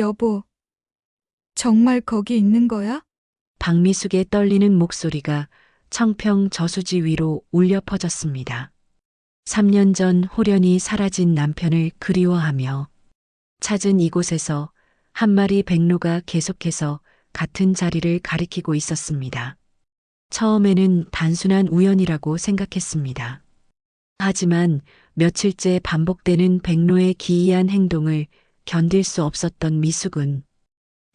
여보, 정말 거기 있는 거야? 박미숙의 떨리는 목소리가 청평 저수지 위로 울려 퍼졌습니다. 3년 전 홀연히 사라진 남편을 그리워하며 찾은 이곳에서 한 마리 백로가 계속해서 같은 자리를 가리키고 있었습니다. 처음에는 단순한 우연이라고 생각했습니다. 하지만 며칠째 반복되는 백로의 기이한 행동을 견딜 수 없었던 미숙은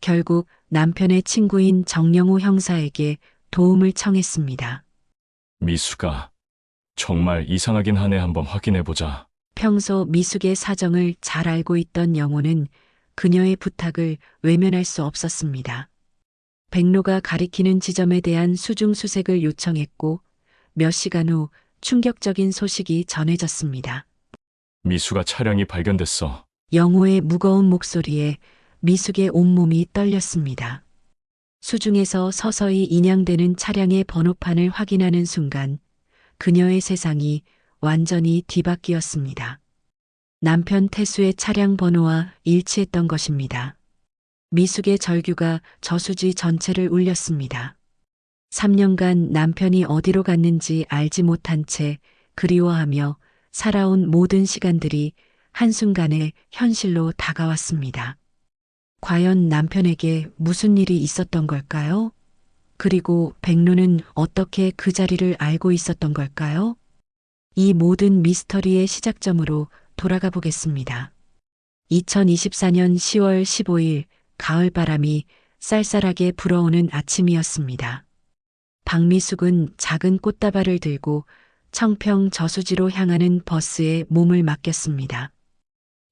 결국 남편의 친구인 정영우 형사에게 도움을 청했습니다. 미수가 정말 이상하긴 하네. 한번 확인해보자. 평소 미숙의 사정을 잘 알고 있던 영호는 그녀의 부탁을 외면할 수 없었습니다. 백로가 가리키는 지점에 대한 수중 수색을 요청했고 몇 시간 후 충격적인 소식이 전해졌습니다. 미수가 차량이 발견됐어. 영호의 무거운 목소리에 미숙의 온몸이 떨렸습니다. 수중에서 서서히 인양되는 차량의 번호판을 확인하는 순간 그녀의 세상이 완전히 뒤바뀌었습니다. 남편 태수의 차량 번호와 일치했던 것입니다. 미숙의 절규가 저수지 전체를 울렸습니다. 3년간 남편이 어디로 갔는지 알지 못한 채 그리워하며 살아온 모든 시간들이 한순간에 현실로 다가왔습니다. 과연 남편에게 무슨 일이 있었던 걸까요? 그리고 백로는 어떻게 그 자리를 알고 있었던 걸까요? 이 모든 미스터리의 시작점으로 돌아가 보겠습니다. 2024년 10월 15일 가을바람이 쌀쌀하게 불어오는 아침이었습니다. 박미숙은 작은 꽃다발을 들고 청평 저수지로 향하는 버스에 몸을 맡겼습니다.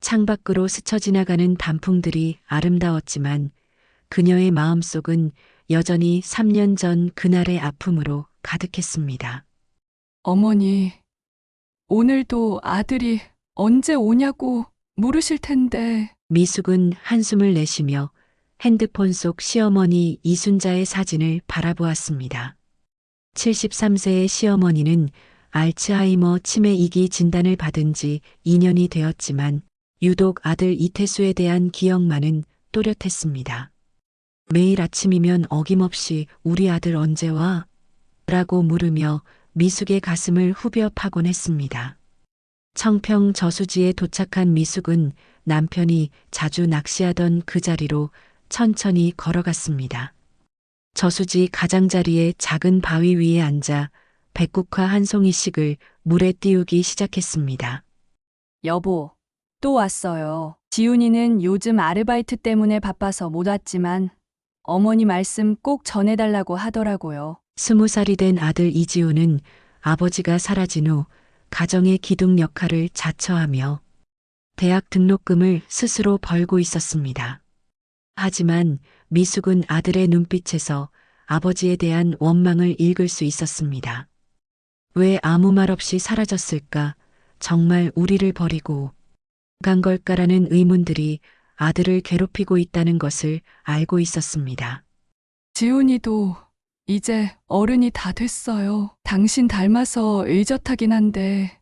창밖으로 스쳐 지나가는 단풍들이 아름다웠지만 그녀의 마음속은 여전히 3년 전 그날의 아픔으로 가득했습니다. 어머니, 오늘도 아들이 언제 오냐고 물으실 텐데. 미숙은 한숨을 내쉬며 핸드폰 속 시어머니 이순자의 사진을 바라보았습니다. 73세의 시어머니는 알츠하이머 치매 2기 진단을 받은 지 2년이 되었지만 유독 아들 이태수에 대한 기억만은 또렷했습니다. 매일 아침이면 어김없이 우리 아들 언제 와? 라고 물으며 미숙의 가슴을 후벼 파곤 했습니다. 청평 저수지에 도착한 미숙은 남편이 자주 낚시하던 그 자리로 천천히 걸어갔습니다. 저수지 가장자리에 작은 바위 위에 앉아 백국화 한 송이씩을 물에 띄우기 시작했습니다. 여보, 또 왔어요. 지훈이는 요즘 아르바이트 때문에 바빠서 못 왔지만 어머니 말씀 꼭 전해달라고 하더라고요. 20살이 된 아들 이지우는 아버지가 사라진 후 가정의 기둥 역할을 자처하며 대학 등록금을 스스로 벌고 있었습니다. 하지만 미숙은 아들의 눈빛에서 아버지에 대한 원망을 읽을 수 있었습니다. 왜 아무 말 없이 사라졌을까? 정말 우리를 버리고 간 걸까라는 의문들이 아들을 괴롭히고 있다는 것을 알고 있었습니다. 지훈이도 이제 어른이 다 됐어요. 당신 닮아서 의젓하긴 한데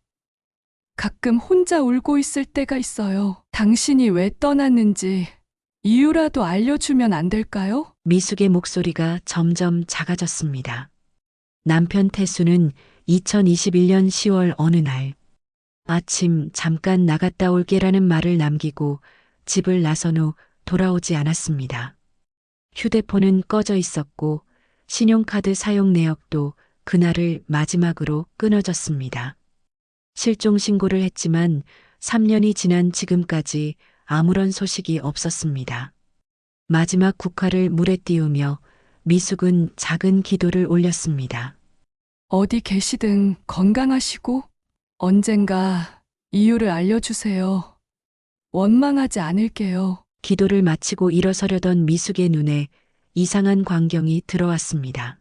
가끔 혼자 울고 있을 때가 있어요. 당신이 왜 떠났는지 이유라도 알려주면 안 될까요? 미숙의 목소리가 점점 작아졌습니다. 남편 태수는 2021년 10월 어느 날 아침 잠깐 나갔다 올게라는 말을 남기고 집을 나선 후 돌아오지 않았습니다. 휴대폰은 꺼져 있었고 신용카드 사용 내역도 그날을 마지막으로 끊어졌습니다. 실종 신고를 했지만 3년이 지난 지금까지 아무런 소식이 없었습니다. 마지막 국화를 물에 띄우며 미숙은 작은 기도를 올렸습니다. 어디 계시든 건강하시고 언젠가 이유를 알려주세요. 원망하지 않을게요. 기도를 마치고 일어서려던 미숙의 눈에 이상한 광경이 들어왔습니다.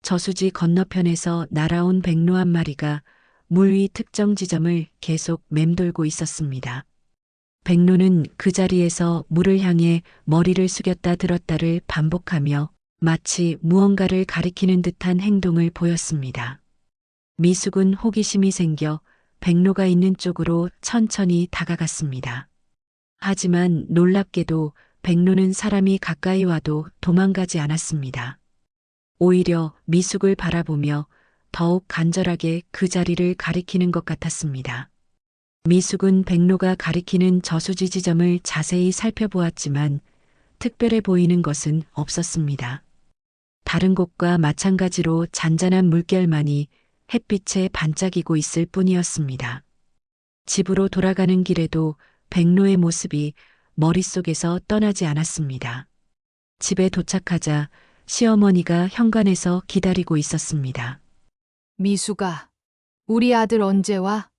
저수지 건너편에서 날아온 백로 한 마리가 물 위 특정 지점을 계속 맴돌고 있었습니다. 백로는 그 자리에서 물을 향해 머리를 숙였다 들었다를 반복하며 마치 무언가를 가리키는 듯한 행동을 보였습니다. 미숙은 호기심이 생겨 백로가 있는 쪽으로 천천히 다가갔습니다. 하지만 놀랍게도 백로는 사람이 가까이 와도 도망가지 않았습니다. 오히려 미숙을 바라보며 더욱 간절하게 그 자리를 가리키는 것 같았습니다. 미숙은 백로가 가리키는 저수지 지점을 자세히 살펴보았지만 특별해 보이는 것은 없었습니다. 다른 곳과 마찬가지로 잔잔한 물결만이 햇빛에 반짝이고 있을 뿐이었습니다. 집으로 돌아가는 길에도 백로의 모습이 머릿속에서 떠나지 않았습니다. 집에 도착하자 시어머니가 현관에서 기다리고 있었습니다. 미수가, 우리 아들 언제 와?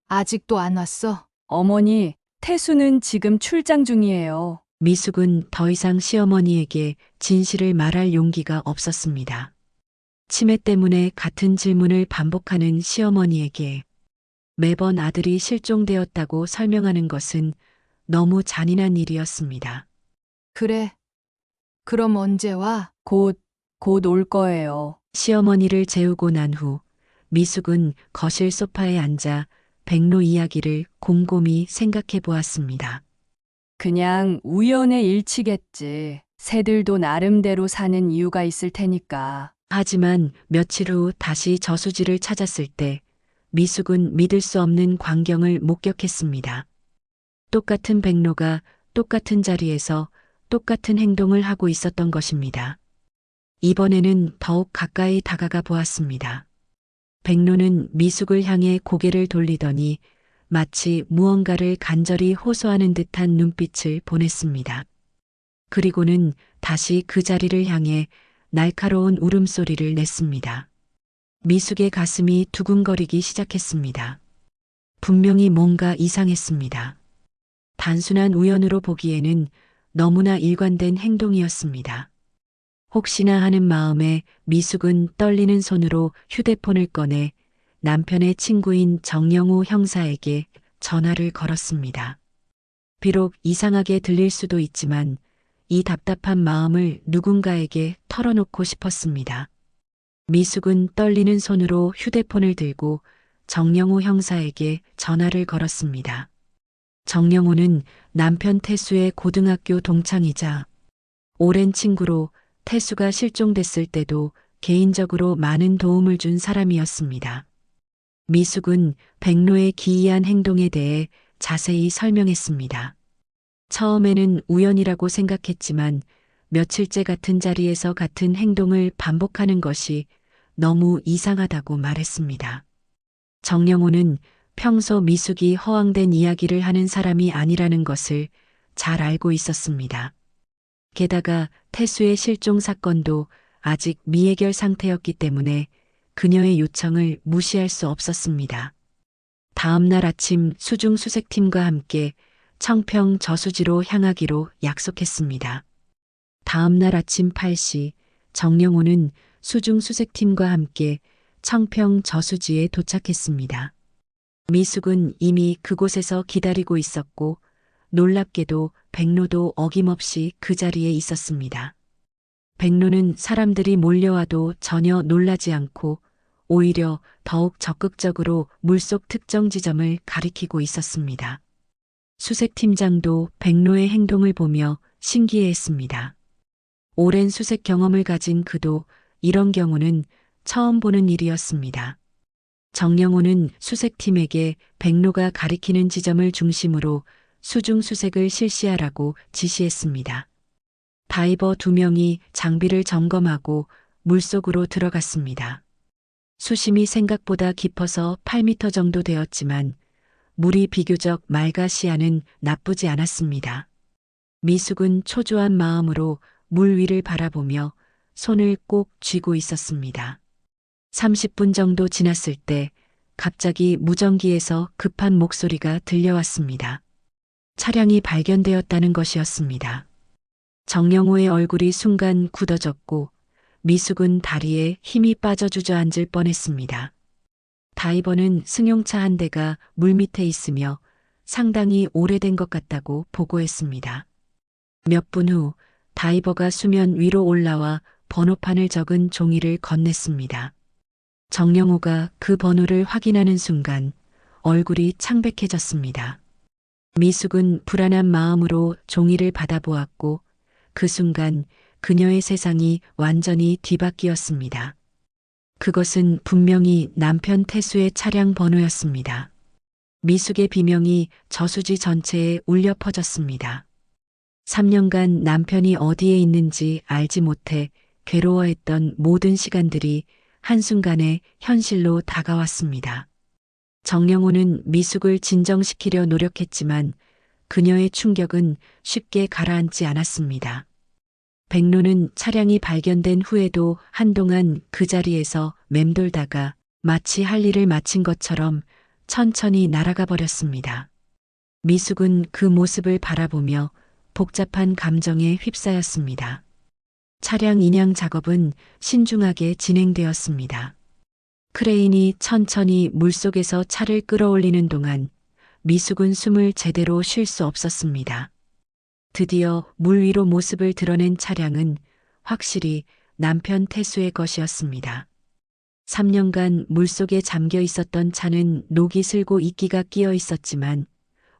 아직도 안 왔어? 어머니, 태수는 지금 출장 중이에요. 미숙은 더 이상 시어머니에게 진실을 말할 용기가 없었습니다. 치매 때문에 같은 질문을 반복하는 시어머니에게 매번 아들이 실종되었다고 설명하는 것은 너무 잔인한 일이었습니다. 그래. 그럼 언제 와? 곧 올 거예요. 시어머니를 재우고 난 후 미숙은 거실 소파에 앉아 백로 이야기를 곰곰이 생각해 보았습니다. 그냥 우연의 일치겠지. 새들도 나름대로 사는 이유가 있을 테니까. 하지만 며칠 후 다시 저수지를 찾았을 때 미숙은 믿을 수 없는 광경을 목격했습니다. 똑같은 백로가 똑같은 자리에서 똑같은 행동을 하고 있었던 것입니다. 이번에는 더욱 가까이 다가가 보았습니다. 백로는 미숙을 향해 고개를 돌리더니 마치 무언가를 간절히 호소하는 듯한 눈빛을 보냈습니다. 그리고는 다시 그 자리를 향해 날카로운 울음소리를 냈습니다. 미숙의 가슴이 두근거리기 시작했습니다. 분명히 뭔가 이상했습니다. 단순한 우연으로 보기에는 너무나 일관된 행동이었습니다. 혹시나 하는 마음에 미숙은 떨리는 손으로 휴대폰을 꺼내 남편의 친구인 정영우 형사에게 전화를 걸었습니다. 비록 이상하게 들릴 수도 있지만 이 답답한 마음을 누군가에게 털어놓고 싶었습니다. 미숙은 떨리는 손으로 휴대폰을 들고 정영우 형사에게 전화를 걸었습니다. 정영우는 남편 태수의 고등학교 동창이자 오랜 친구로 태수가 실종됐을 때도 개인적으로 많은 도움을 준 사람이었습니다. 미숙은 백로의 기이한 행동에 대해 자세히 설명했습니다. 처음에는 우연이라고 생각했지만 며칠째 같은 자리에서 같은 행동을 반복하는 것이 너무 이상하다고 말했습니다. 정영호는 평소 미숙이 허황된 이야기를 하는 사람이 아니라는 것을 잘 알고 있었습니다. 게다가 태수의 실종 사건도 아직 미해결 상태였기 때문에 그녀의 요청을 무시할 수 없었습니다. 다음 날 아침 수중 수색팀과 함께 청평 저수지로 향하기로 약속했습니다. 다음 날 아침 8시 정영호는 수중 수색팀과 함께 청평 저수지에 도착했습니다. 미숙은 이미 그곳에서 기다리고 있었고 놀랍게도 백로도 어김없이 그 자리에 있었습니다. 백로는 사람들이 몰려와도 전혀 놀라지 않고 오히려 더욱 적극적으로 물속 특정 지점을 가리키고 있었습니다. 수색팀장도 백로의 행동을 보며 신기해했습니다. 오랜 수색 경험을 가진 그도 이런 경우는 처음 보는 일이었습니다. 정영호는 수색팀에게 백로가 가리키는 지점을 중심으로 수중 수색을 실시하라고 지시했습니다. 다이버 2명이 장비를 점검하고 물속으로 들어갔습니다. 수심이 생각보다 깊어서 8m 정도 되었지만 물이 비교적 맑아 시야는 나쁘지 않았습니다. 미숙은 초조한 마음으로 물 위를 바라보며 손을 꼭 쥐고 있었습니다. 30분 정도 지났을 때 갑자기 무전기에서 급한 목소리가 들려왔습니다. 차량이 발견되었다는 것이었습니다. 정영호의 얼굴이 순간 굳어졌고 미숙은 다리에 힘이 빠져 주저앉을 뻔했습니다. 다이버는 승용차 한 대가 물밑에 있으며 상당히 오래된 것 같다고 보고했습니다. 몇 분 후 다이버가 수면 위로 올라와 번호판을 적은 종이를 건넸습니다. 정영호가 그 번호를 확인하는 순간 얼굴이 창백해졌습니다. 미숙은 불안한 마음으로 종이를 받아보았고 그 순간 그녀의 세상이 완전히 뒤바뀌었습니다. 그것은 분명히 남편 태수의 차량 번호였습니다. 미숙의 비명이 저수지 전체에 울려 퍼졌습니다. 3년간 남편이 어디에 있는지 알지 못해 괴로워했던 모든 시간들이 한순간에 현실로 다가왔습니다. 정영호는 미숙을 진정시키려 노력했지만 그녀의 충격은 쉽게 가라앉지 않았습니다. 백로는 차량이 발견된 후에도 한동안 그 자리에서 맴돌다가 마치 할 일을 마친 것처럼 천천히 날아가 버렸습니다. 미숙은 그 모습을 바라보며 복잡한 감정에 휩싸였습니다. 차량 인양 작업은 신중하게 진행되었습니다. 크레인이 천천히 물속에서 차를 끌어올리는 동안 미숙은 숨을 제대로 쉴 수 없었습니다. 드디어 물 위로 모습을 드러낸 차량은 확실히 남편 태수의 것이었습니다. 3년간 물속에 잠겨 있었던 차는 녹이 슬고 이끼가 끼어 있었지만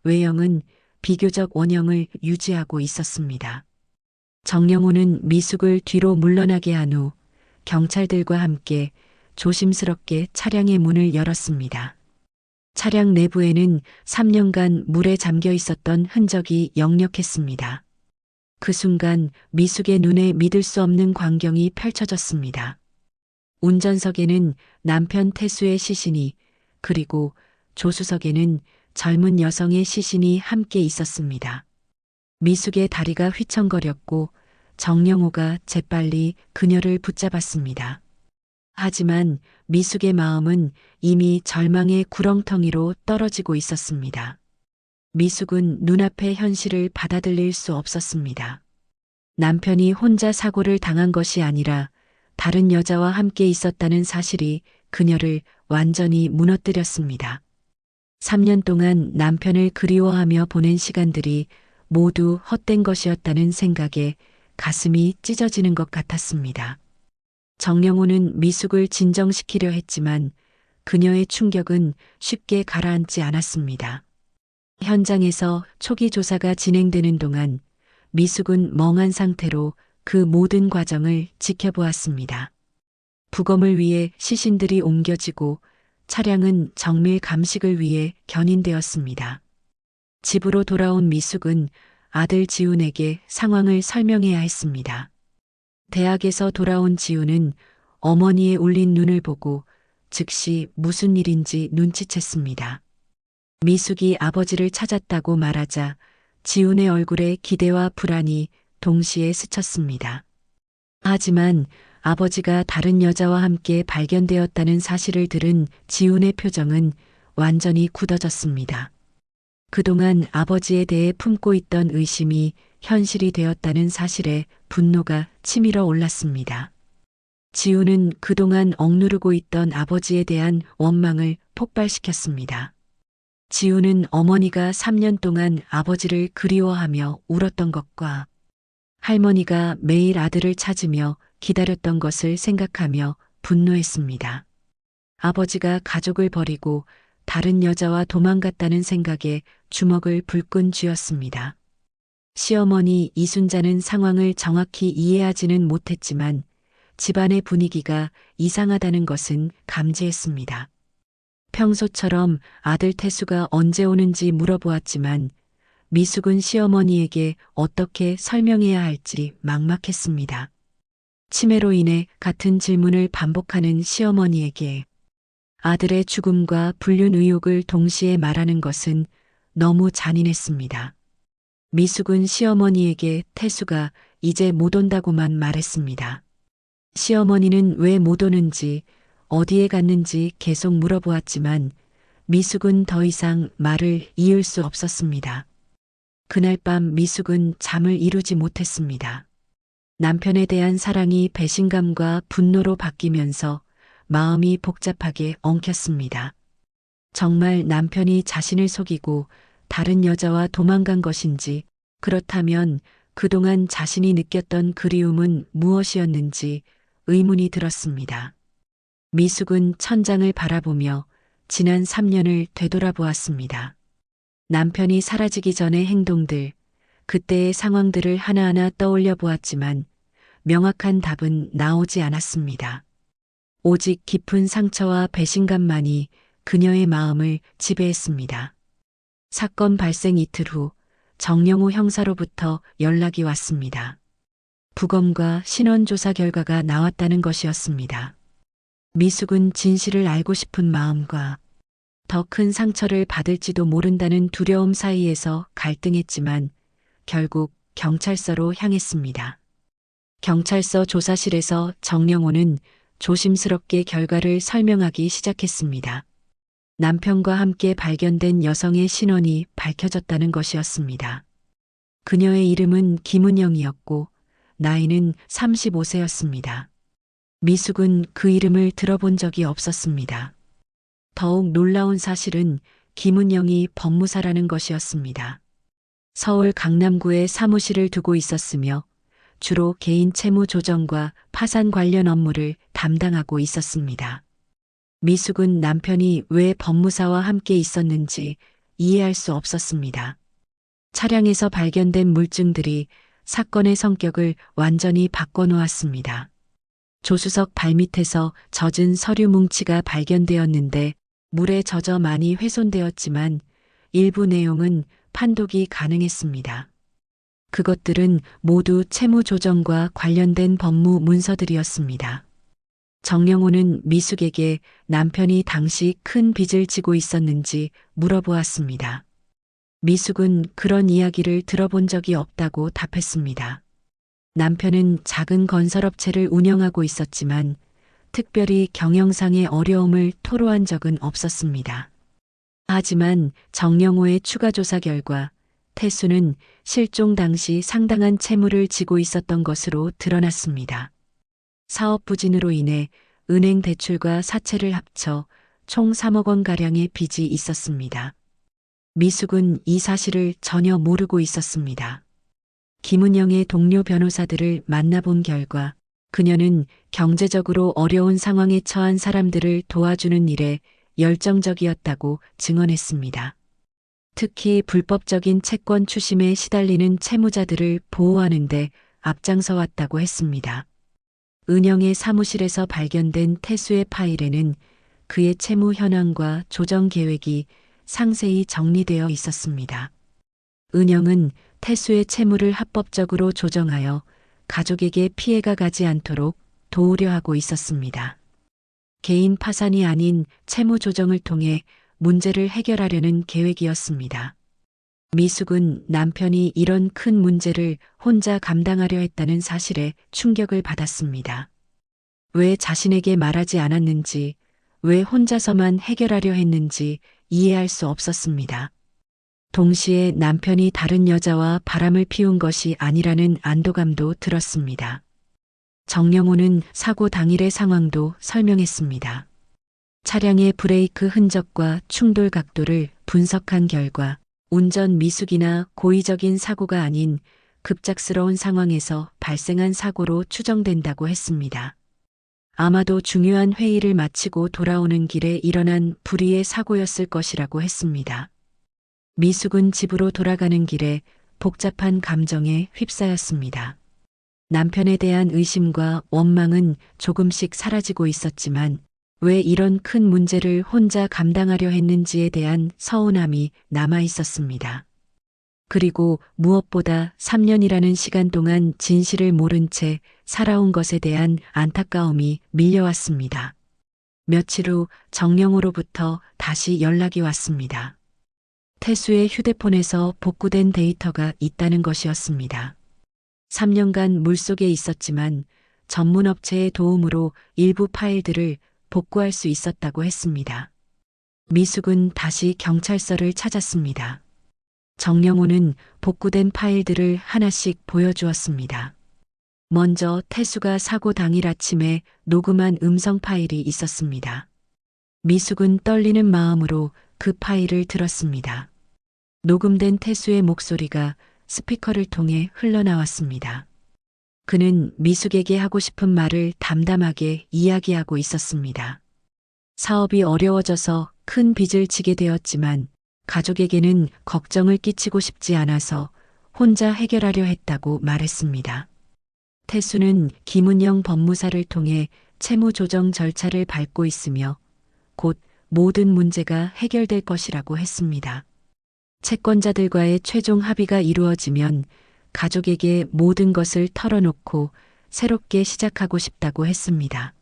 외형은 비교적 원형을 유지하고 있었습니다. 정영호는 미숙을 뒤로 물러나게 한 후 경찰들과 함께 조심스럽게 차량의 문을 열었습니다. 차량 내부에는 3년간 물에 잠겨 있었던 흔적이 역력했습니다. 그 순간 미숙의 눈에 믿을 수 없는 광경이 펼쳐졌습니다. 운전석에는 남편 태수의 시신이 그리고 조수석에는 젊은 여성의 시신이 함께 있었습니다. 미숙의 다리가 휘청거렸고 정영호가 재빨리 그녀를 붙잡았습니다. 하지만 미숙의 마음은 이미 절망의 구렁텅이로 떨어지고 있었습니다. 미숙은 눈앞의 현실을 받아들일 수 없었습니다. 남편이 혼자 사고를 당한 것이 아니라 다른 여자와 함께 있었다는 사실이 그녀를 완전히 무너뜨렸습니다. 3년 동안 남편을 그리워하며 보낸 시간들이 모두 헛된 것이었다는 생각에 가슴이 찢어지는 것 같았습니다. 정영호는 미숙을 진정시키려 했지만 그녀의 충격은 쉽게 가라앉지 않았습니다. 현장에서 초기 조사가 진행되는 동안 미숙은 멍한 상태로 그 모든 과정을 지켜보았습니다. 부검을 위해 시신들이 옮겨지고 차량은 정밀 감식을 위해 견인되었습니다. 집으로 돌아온 미숙은 아들 지훈에게 상황을 설명해야 했습니다. 대학에서 돌아온 지훈은 어머니의 울린 눈을 보고 즉시 무슨 일인지 눈치챘습니다. 미숙이 아버지를 찾았다고 말하자 지훈의 얼굴에 기대와 불안이 동시에 스쳤습니다. 하지만 아버지가 다른 여자와 함께 발견되었다는 사실을 들은 지훈의 표정은 완전히 굳어졌습니다. 그동안 아버지에 대해 품고 있던 의심이 현실이 되었다는 사실에 분노가 치밀어 올랐습니다. 지훈은 그동안 억누르고 있던 아버지에 대한 원망을 폭발시켰습니다. 지훈은 어머니가 3년 동안 아버지를 그리워하며 울었던 것과 할머니가 매일 아들을 찾으며 기다렸던 것을 생각하며 분노했습니다. 아버지가 가족을 버리고 다른 여자와 도망갔다는 생각에 주먹을 불끈 쥐었습니다. 시어머니 이순자는 상황을 정확히 이해하지는 못했지만 집안의 분위기가 이상하다는 것은 감지했습니다. 평소처럼 아들 태수가 언제 오는지 물어보았지만 미숙은 시어머니에게 어떻게 설명해야 할지 막막했습니다. 치매로 인해 같은 질문을 반복하는 시어머니에게 아들의 죽음과 불륜 의혹을 동시에 말하는 것은 너무 잔인했습니다. 미숙은 시어머니에게 태수가 이제 못 온다고만 말했습니다. 시어머니는 왜 못 오는지 어디에 갔는지 계속 물어보았지만 미숙은 더 이상 말을 이을 수 없었습니다. 그날 밤 미숙은 잠을 이루지 못했습니다. 남편에 대한 사랑이 배신감과 분노로 바뀌면서 마음이 복잡하게 엉켰습니다. 정말 남편이 자신을 속이고 다른 여자와 도망간 것인지, 그렇다면 그동안 자신이 느꼈던 그리움은 무엇이었는지 의문이 들었습니다. 미숙은 천장을 바라보며 지난 3년을 되돌아보았습니다. 남편이 사라지기 전의 행동들, 그때의 상황들을 하나하나 떠올려 보았지만 명확한 답은 나오지 않았습니다. 오직 깊은 상처와 배신감만이 그녀의 마음을 지배했습니다. 사건 발생 이틀 후 정영호 형사로부터 연락이 왔습니다. 부검과 신원조사 결과가 나왔다는 것이었습니다. 미숙은 진실을 알고 싶은 마음과 더 큰 상처를 받을지도 모른다는 두려움 사이에서 갈등했지만 결국 경찰서로 향했습니다. 경찰서 조사실에서 정영호는 조심스럽게 결과를 설명하기 시작했습니다. 남편과 함께 발견된 여성의 신원이 밝혀졌다는 것이었습니다. 그녀의 이름은 김은영이었고 나이는 35세였습니다. 미숙은 그 이름을 들어본 적이 없었습니다. 더욱 놀라운 사실은 김은영이 법무사라는 것이었습니다. 서울 강남구에 사무실을 두고 있었으며 주로 개인 채무 조정과 파산 관련 업무를 담당하고 있었습니다. 미숙은 남편이 왜 법무사와 함께 있었는지 이해할 수 없었습니다. 차량에서 발견된 물증들이 사건의 성격을 완전히 바꿔놓았습니다. 조수석 발밑에서 젖은 서류 뭉치가 발견되었는데 물에 젖어 많이 훼손되었지만 일부 내용은 판독이 가능했습니다. 그것들은 모두 채무 조정과 관련된 법무 문서들이었습니다. 정영호는 미숙에게 남편이 당시 큰 빚을 지고 있었는지 물어보았습니다. 미숙은 그런 이야기를 들어본 적이 없다고 답했습니다. 남편은 작은 건설업체를 운영하고 있었지만 특별히 경영상의 어려움을 토로한 적은 없었습니다. 하지만 정영호의 추가 조사 결과 태수는 실종 당시 상당한 채무를 지고 있었던 것으로 드러났습니다. 사업 부진으로 인해 은행 대출과 사채를 합쳐 총 3억 원가량의 빚이 있었습니다. 미숙은 이 사실을 전혀 모르고 있었습니다. 김은영의 동료 변호사들을 만나본 결과 그녀는 경제적으로 어려운 상황에 처한 사람들을 도와주는 일에 열정적이었다고 증언했습니다. 특히 불법적인 채권 추심에 시달리는 채무자들을 보호하는데 앞장서 왔다고 했습니다. 은영의 사무실에서 발견된 태수의 파일에는 그의 채무 현황과 조정 계획이 상세히 정리되어 있었습니다. 은영은 태수의 채무를 합법적으로 조정하여 가족에게 피해가 가지 않도록 도우려 하고 있었습니다. 개인 파산이 아닌 채무 조정을 통해 문제를 해결하려는 계획이었습니다. 미숙은 남편이 이런 큰 문제를 혼자 감당하려 했다는 사실에 충격을 받았습니다. 왜 자신에게 말하지 않았는지, 왜 혼자서만 해결하려 했는지 이해할 수 없었습니다. 동시에 남편이 다른 여자와 바람을 피운 것이 아니라는 안도감도 들었습니다. 정영호는 사고 당일의 상황도 설명했습니다. 차량의 브레이크 흔적과 충돌 각도를 분석한 결과 운전 미숙이나 고의적인 사고가 아닌 급작스러운 상황에서 발생한 사고로 추정된다고 했습니다. 아마도 중요한 회의를 마치고 돌아오는 길에 일어난 불의의 사고였을 것이라고 했습니다. 미숙은 집으로 돌아가는 길에 복잡한 감정에 휩싸였습니다. 남편에 대한 의심과 원망은 조금씩 사라지고 있었지만 왜 이런 큰 문제를 혼자 감당하려 했는지에 대한 서운함이 남아 있었습니다. 그리고 무엇보다 3년이라는 시간 동안 진실을 모른 채 살아온 것에 대한 안타까움이 밀려왔습니다. 며칠 후 정영호로부터 다시 연락이 왔습니다. 태수의 휴대폰에서 복구된 데이터가 있다는 것이었습니다. 3년간 물속에 있었지만 전문 업체의 도움으로 일부 파일들을 복구할 수 있었다고 했습니다. 미숙은 다시 경찰서를 찾았습니다. 정영호는 복구된 파일들을 하나씩 보여주었습니다. 먼저 태수가 사고 당일 아침에 녹음한 음성 파일이 있었습니다. 미숙은 떨리는 마음으로 그 파일을 들었습니다. 녹음된 태수의 목소리가 스피커를 통해 흘러나왔습니다. 그는 미숙에게 하고 싶은 말을 담담하게 이야기하고 있었습니다. 사업이 어려워져서 큰 빚을 지게 되었지만 가족에게는 걱정을 끼치고 싶지 않아서 혼자 해결하려 했다고 말했습니다. 태수는 김은영 법무사를 통해 채무 조정 절차를 밟고 있으며 곧 모든 문제가 해결될 것이라고 했습니다. 채권자들과의 최종 합의가 이루어지면 가족에게 모든 것을 털어놓고 새롭게 시작하고 싶다고 했습니다.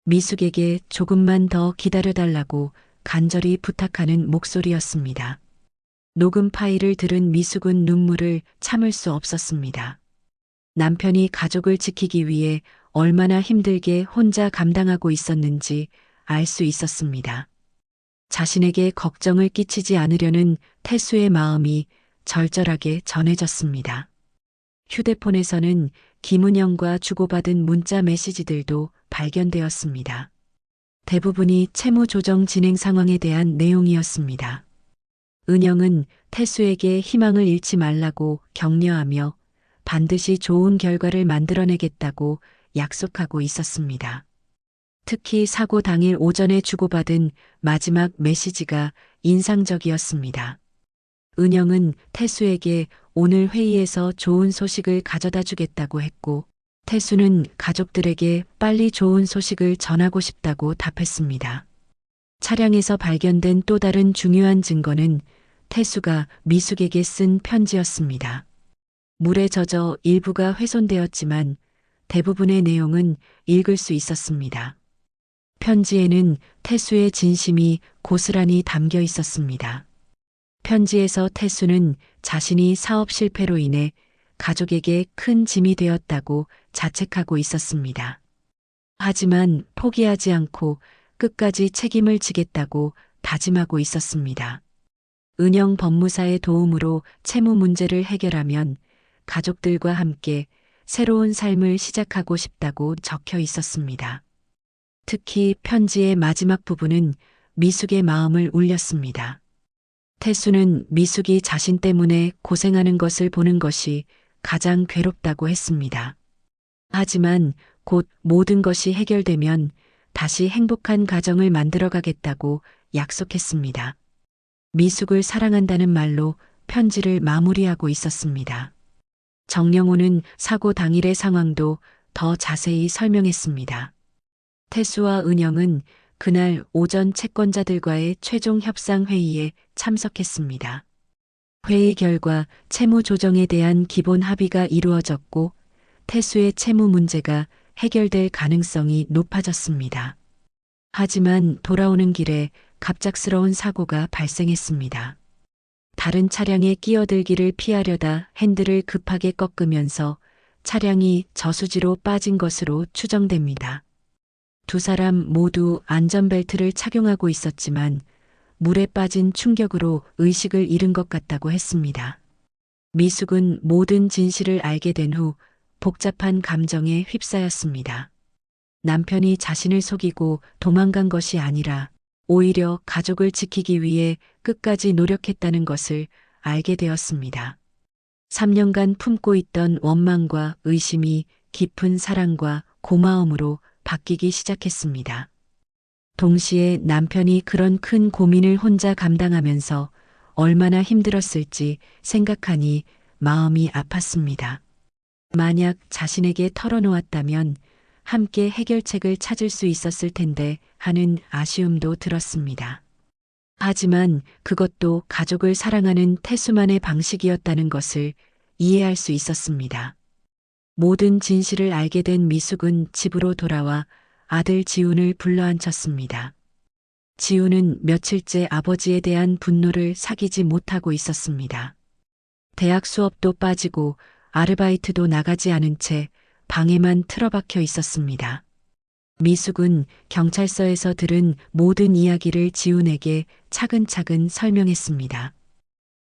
미숙에게 조금만 더 기다려달라고 간절히 부탁하는 목소리였습니다. 녹음 파일을 들은 미숙은 눈물을 참을 수 없었습니다. 남편이 가족을 지키기 위해 얼마나 힘들게 혼자 감당하고 있었는지 알 수 있었습니다. 자신에게 걱정을 끼치지 않으려는 태수의 마음이 절절하게 전해졌습니다. 휴대폰에서는 김은영과 주고받은 문자 메시지들도 발견되었습니다. 대부분이 채무 조정 진행 상황에 대한 내용이었습니다. 은영은 태수에게 희망을 잃지 말라고 격려하며 반드시 좋은 결과를 만들어내겠다고 약속하고 있었습니다. 특히 사고 당일 오전에 주고받은 마지막 메시지가 인상적이었습니다. 은영은 태수에게 오늘 회의에서 좋은 소식을 가져다 주겠다고 했고, 태수는 가족들에게 빨리 좋은 소식을 전하고 싶다고 답했습니다. 차량에서 발견된 또 다른 중요한 증거는 태수가 미숙에게 쓴 편지였습니다. 물에 젖어 일부가 훼손되었지만 대부분의 내용은 읽을 수 있었습니다. 편지에는 태수의 진심이 고스란히 담겨 있었습니다. 편지에서 태수는 자신이 사업 실패로 인해 가족에게 큰 짐이 되었다고 자책하고 있었습니다. 하지만 포기하지 않고 끝까지 책임을 지겠다고 다짐하고 있었습니다. 은영 법무사의 도움으로 채무 문제를 해결하면 가족들과 함께 새로운 삶을 시작하고 싶다고 적혀 있었습니다. 특히 편지의 마지막 부분은 미숙의 마음을 울렸습니다. 태수는 미숙이 자신 때문에 고생하는 것을 보는 것이 가장 괴롭다고 했습니다. 하지만 곧 모든 것이 해결되면 다시 행복한 가정을 만들어가겠다고 약속했습니다. 미숙을 사랑한다는 말로 편지를 마무리하고 있었습니다. 정영호는 사고 당일의 상황도 더 자세히 설명했습니다. 태수와 은영은 그날 오전 채권자들과의 최종 협상 회의에 참석했습니다. 회의 결과 채무 조정에 대한 기본 합의가 이루어졌고 태수의 채무 문제가 해결될 가능성이 높아졌습니다. 하지만 돌아오는 길에 갑작스러운 사고가 발생했습니다. 다른 차량에 끼어들기를 피하려다 핸들을 급하게 꺾으면서 차량이 저수지로 빠진 것으로 추정됩니다. 두 사람 모두 안전벨트를 착용하고 있었지만 물에 빠진 충격으로 의식을 잃은 것 같다고 했습니다. 미숙은 모든 진실을 알게 된 후 복잡한 감정에 휩싸였습니다. 남편이 자신을 속이고 도망간 것이 아니라 오히려 가족을 지키기 위해 끝까지 노력했다는 것을 알게 되었습니다. 3년간 품고 있던 원망과 의심이 깊은 사랑과 고마움으로 바뀌기 시작했습니다. 동시에 남편이 그런 큰 고민을 혼자 감당하면서 얼마나 힘들었을지 생각하니 마음이 아팠습니다. 만약 자신에게 털어놓았다면 함께 해결책을 찾을 수 있었을 텐데 하는 아쉬움도 들었습니다. 하지만 그것도 가족을 사랑하는 태수만의 방식이었다는 것을 이해할 수 있었습니다. 모든 진실을 알게 된 미숙은 집으로 돌아와 아들 지훈을 불러앉혔습니다. 지훈은 며칠째 아버지에 대한 분노를 사귀지 못하고 있었습니다. 대학 수업도 빠지고 아르바이트도 나가지 않은 채 방에만 틀어박혀 있었습니다. 미숙은 경찰서에서 들은 모든 이야기를 지훈에게 차근차근 설명했습니다.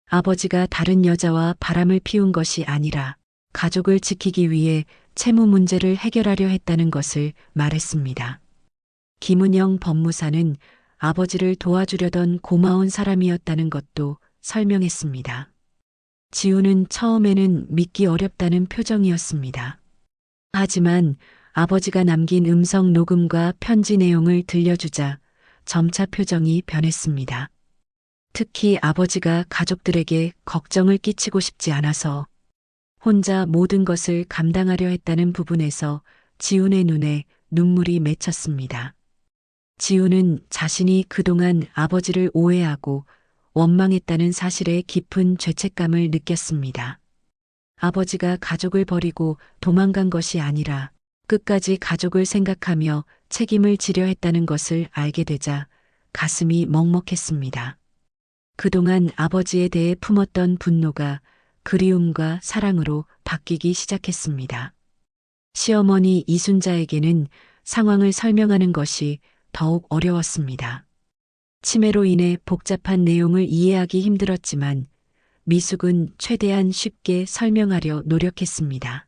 아버지가 다른 여자와 바람을 피운 것이 아니라 가족을 지키기 위해 채무 문제를 해결하려 했다는 것을 말했습니다. 김은영 법무사는 아버지를 도와주려던 고마운 사람이었다는 것도 설명했습니다. 지훈은 처음에는 믿기 어렵다는 표정이었습니다. 하지만 아버지가 남긴 음성 녹음과 편지 내용을 들려주자 점차 표정이 변했습니다. 특히 아버지가 가족들에게 걱정을 끼치고 싶지 않아서 혼자 모든 것을 감당하려 했다는 부분에서 지훈의 눈에 눈물이 맺혔습니다. 지훈은 자신이 그동안 아버지를 오해하고 원망했다는 사실에 깊은 죄책감을 느꼈습니다. 아버지가 가족을 버리고 도망간 것이 아니라 끝까지 가족을 생각하며 책임을 지려 했다는 것을 알게 되자 가슴이 먹먹했습니다. 그동안 아버지에 대해 품었던 분노가 그리움과 사랑으로 바뀌기 시작했습니다. 시어머니 이순자에게는 상황을 설명하는 것이 더욱 어려웠습니다. 치매로 인해 복잡한 내용을 이해하기 힘들었지만 미숙은 최대한 쉽게 설명하려 노력했습니다.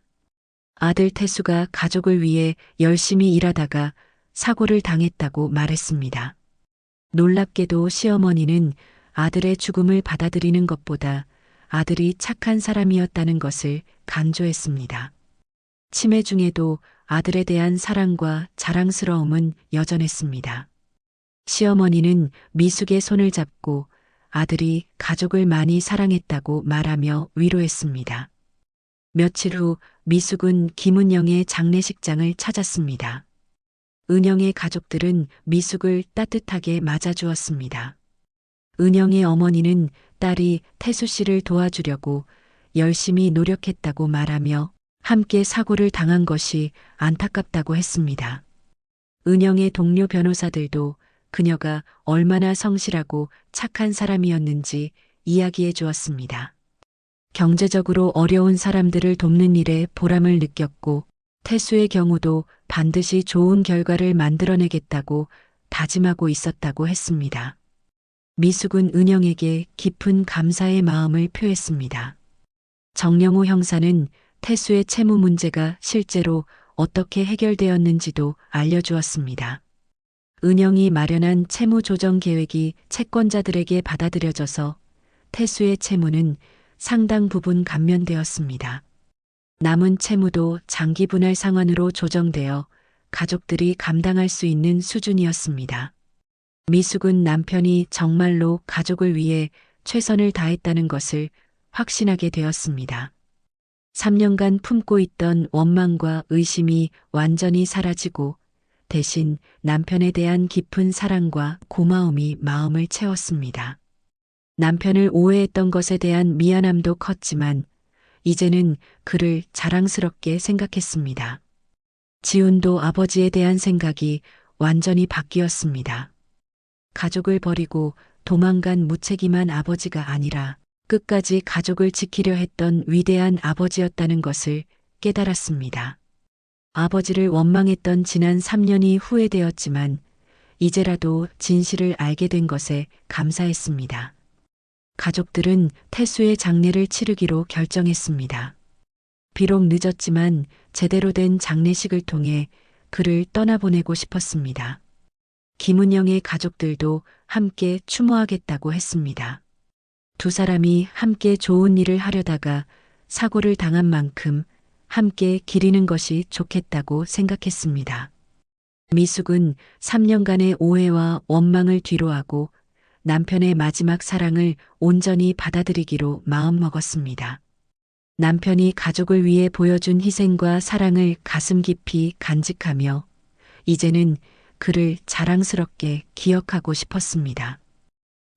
아들 태수가 가족을 위해 열심히 일하다가 사고를 당했다고 말했습니다. 놀랍게도 시어머니는 아들의 죽음을 받아들이는 것보다 아들이 착한 사람이었다는 것을 강조했습니다. 치매 중에도 아들에 대한 사랑과 자랑스러움은 여전했습니다. 시어머니는 미숙의 손을 잡고 아들이 가족을 많이 사랑했다고 말하며 위로했습니다. 며칠 후 미숙은 김은영의 장례식장을 찾았습니다. 은영의 가족들은 미숙을 따뜻하게 맞아주었습니다. 은영의 어머니는 딸이 태수 씨를 도와주려고 열심히 노력했다고 말하며 함께 사고를 당한 것이 안타깝다고 했습니다. 은영의 동료 변호사들도 그녀가 얼마나 성실하고 착한 사람이었는지 이야기해 주었습니다. 경제적으로 어려운 사람들을 돕는 일에 보람을 느꼈고 태수의 경우도 반드시 좋은 결과를 만들어내겠다고 다짐하고 있었다고 했습니다. 미숙은 은영에게 깊은 감사의 마음을 표했습니다. 정영호 형사는 태수의 채무 문제가 실제로 어떻게 해결되었는지도 알려주었습니다. 은영이 마련한 채무 조정 계획이 채권자들에게 받아들여져서 태수의 채무는 상당 부분 감면되었습니다. 남은 채무도 장기 분할 상환으로 조정되어 가족들이 감당할 수 있는 수준이었습니다. 미숙은 남편이 정말로 가족을 위해 최선을 다했다는 것을 확신하게 되었습니다. 3년간 품고 있던 원망과 의심이 완전히 사라지고 대신 남편에 대한 깊은 사랑과 고마움이 마음을 채웠습니다. 남편을 오해했던 것에 대한 미안함도 컸지만 이제는 그를 자랑스럽게 생각했습니다. 지훈도 아버지에 대한 생각이 완전히 바뀌었습니다. 가족을 버리고 도망간 무책임한 아버지가 아니라 끝까지 가족을 지키려 했던 위대한 아버지였다는 것을 깨달았습니다. 아버지를 원망했던 지난 3년이 후회되었지만 이제라도 진실을 알게 된 것에 감사했습니다. 가족들은 태수의 장례를 치르기로 결정했습니다. 비록 늦었지만 제대로 된 장례식을 통해 그를 떠나보내고 싶었습니다. 김은영의 가족들도 함께 추모하겠다고 했습니다. 두 사람이 함께 좋은 일을 하려다가 사고를 당한 만큼 함께 기리는 것이 좋겠다고 생각했습니다. 미숙은 3년간의 오해와 원망을 뒤로하고 남편의 마지막 사랑을 온전히 받아들이기로 마음먹었습니다. 남편이 가족을 위해 보여준 희생과 사랑을 가슴 깊이 간직하며 이제는 그를 자랑스럽게 기억하고 싶었습니다.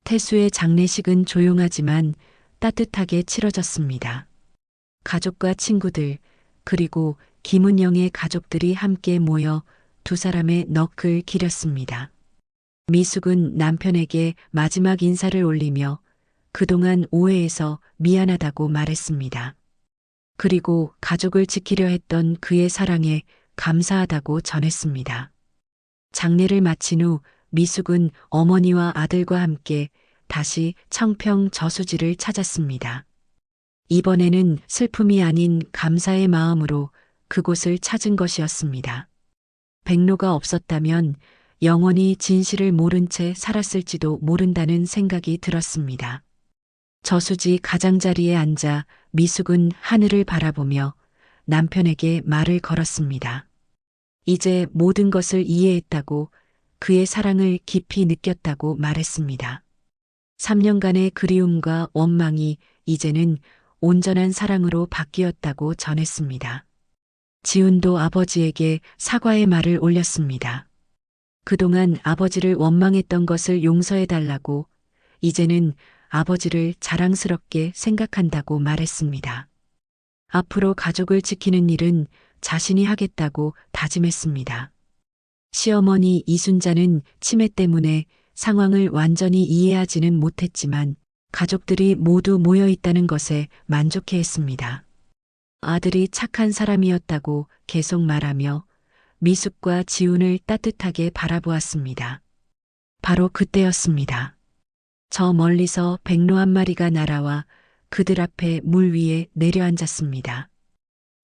태수의 장례식은 조용하지만 따뜻하게 치러졌습니다. 가족과 친구들 그리고 김은영의 가족들이 함께 모여 두 사람의 넋을 기렸습니다. 미숙은 남편에게 마지막 인사를 올리며 그동안 오해해서 미안하다고 말했습니다. 그리고 가족을 지키려 했던 그의 사랑에 감사하다고 전했습니다. 장례를 마친 후 미숙은 어머니와 아들과 함께 다시 청평 저수지를 찾았습니다. 이번에는 슬픔이 아닌 감사의 마음으로 그곳을 찾은 것이었습니다. 백로가 없었다면 영원히 진실을 모른 채 살았을지도 모른다는 생각이 들었습니다. 저수지 가장자리에 앉아 미숙은 하늘을 바라보며 남편에게 말을 걸었습니다. 이제 모든 것을 이해했다고 그의 사랑을 깊이 느꼈다고 말했습니다. 3년간의 그리움과 원망이 이제는 온전한 사랑으로 바뀌었다고 전했습니다. 지훈도 아버지에게 사과의 말을 올렸습니다. 그동안 아버지를 원망했던 것을 용서해달라고, 이제는 아버지를 자랑스럽게 생각한다고 말했습니다. 앞으로 가족을 지키는 일은 자신이 하겠다고 다짐했습니다. 시어머니 이순자는 치매 때문에 상황을 완전히 이해하지는 못했지만 가족들이 모두 모여 있다는 것에 만족해했습니다. 아들이 착한 사람이었다고 계속 말하며 미숙과 지훈을 따뜻하게 바라보았습니다. 바로 그때였습니다. 저 멀리서 백로 한 마리가 날아와 그들 앞에 물 위에 내려앉았습니다.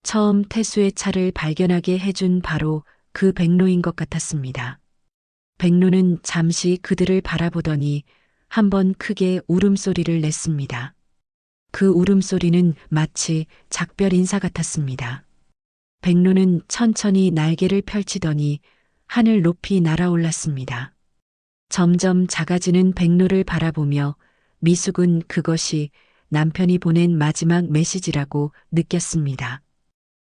처음 태수의 차를 발견하게 해준 바로 그 백로인 것 같았습니다. 백로는 잠시 그들을 바라보더니 한번 크게 울음소리를 냈습니다. 그 울음소리는 마치 작별 인사 같았습니다. 백로는 천천히 날개를 펼치더니 하늘 높이 날아올랐습니다. 점점 작아지는 백로를 바라보며 미숙은 그것이 남편이 보낸 마지막 메시지라고 느꼈습니다.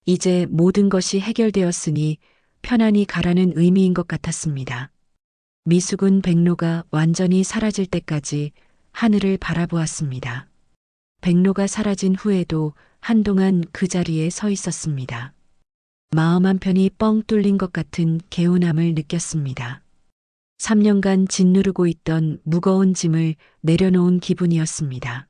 이제 모든 것이 해결되었으니 편안히 가라는 의미인 것 같았습니다. 미숙은 백로가 완전히 사라질 때까지 하늘을 바라보았습니다. 백로가 사라진 후에도 한동안 그 자리에 서 있었습니다. 마음 한편이 뻥 뚫린 것 같은 개운함을 느꼈습니다. 3년간 짓누르고 있던 무거운 짐을 내려놓은 기분이었습니다.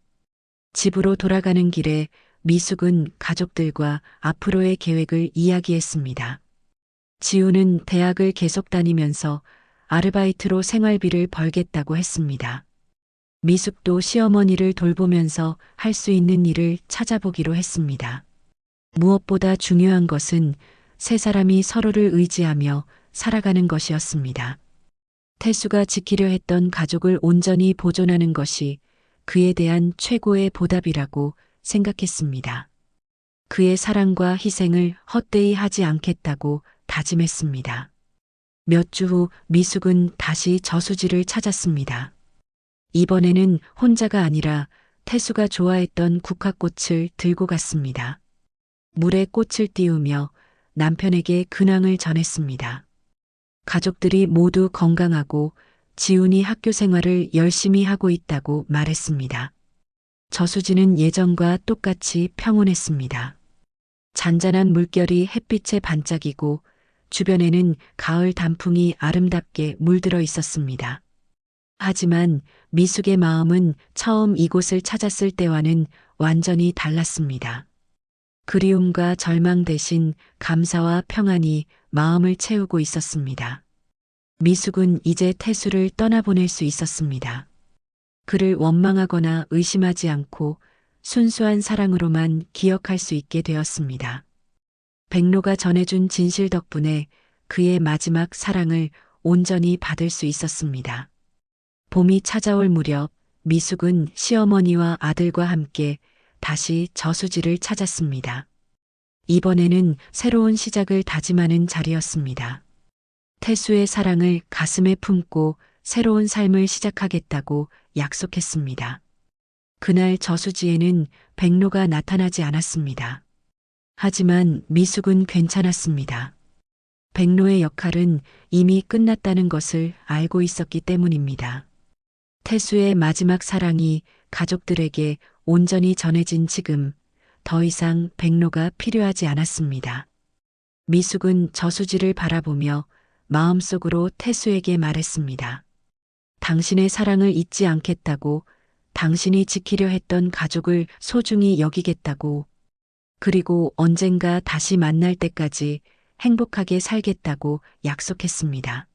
집으로 돌아가는 길에 미숙은 가족들과 앞으로의 계획을 이야기했습니다. 지우는 대학을 계속 다니면서 아르바이트로 생활비를 벌겠다고 했습니다. 미숙도 시어머니를 돌보면서 할 수 있는 일을 찾아보기로 했습니다. 무엇보다 중요한 것은 세 사람이 서로를 의지하며 살아가는 것이었습니다. 태수가 지키려 했던 가족을 온전히 보존하는 것이 그에 대한 최고의 보답이라고 생각했습니다. 그의 사랑과 희생을 헛되이 하지 않겠다고 다짐했습니다. 몇 주 후 미숙은 다시 저수지를 찾았습니다. 이번에는 혼자가 아니라 태수가 좋아했던 국화꽃을 들고 갔습니다. 물에 꽃을 띄우며 남편에게 근황을 전했습니다. 가족들이 모두 건강하고 지훈이 학교 생활을 열심히 하고 있다고 말했습니다. 저수지는 예전과 똑같이 평온했습니다. 잔잔한 물결이 햇빛에 반짝이고 주변에는 가을 단풍이 아름답게 물들어 있었습니다. 하지만 미숙의 마음은 처음 이곳을 찾았을 때와는 완전히 달랐습니다. 그리움과 절망 대신 감사와 평안이 마음을 채우고 있었습니다. 미숙은 이제 태수를 떠나보낼 수 있었습니다. 그를 원망하거나 의심하지 않고 순수한 사랑으로만 기억할 수 있게 되었습니다. 백로가 전해준 진실 덕분에 그의 마지막 사랑을 온전히 받을 수 있었습니다. 봄이 찾아올 무렵 미숙은 시어머니와 아들과 함께 다시 저수지를 찾았습니다. 이번에는 새로운 시작을 다짐하는 자리였습니다. 태수의 사랑을 가슴에 품고 새로운 삶을 시작하겠다고 약속했습니다. 그날 저수지에는 백로가 나타나지 않았습니다. 하지만 미숙은 괜찮았습니다. 백로의 역할은 이미 끝났다는 것을 알고 있었기 때문입니다. 태수의 마지막 사랑이 가족들에게 온전히 전해진 지금 더 이상 백로가 필요하지 않았습니다. 미숙은 저수지를 바라보며 마음속으로 태수에게 말했습니다. 당신의 사랑을 잊지 않겠다고, 당신이 지키려 했던 가족을 소중히 여기겠다고, 그리고 언젠가 다시 만날 때까지 행복하게 살겠다고 약속했습니다.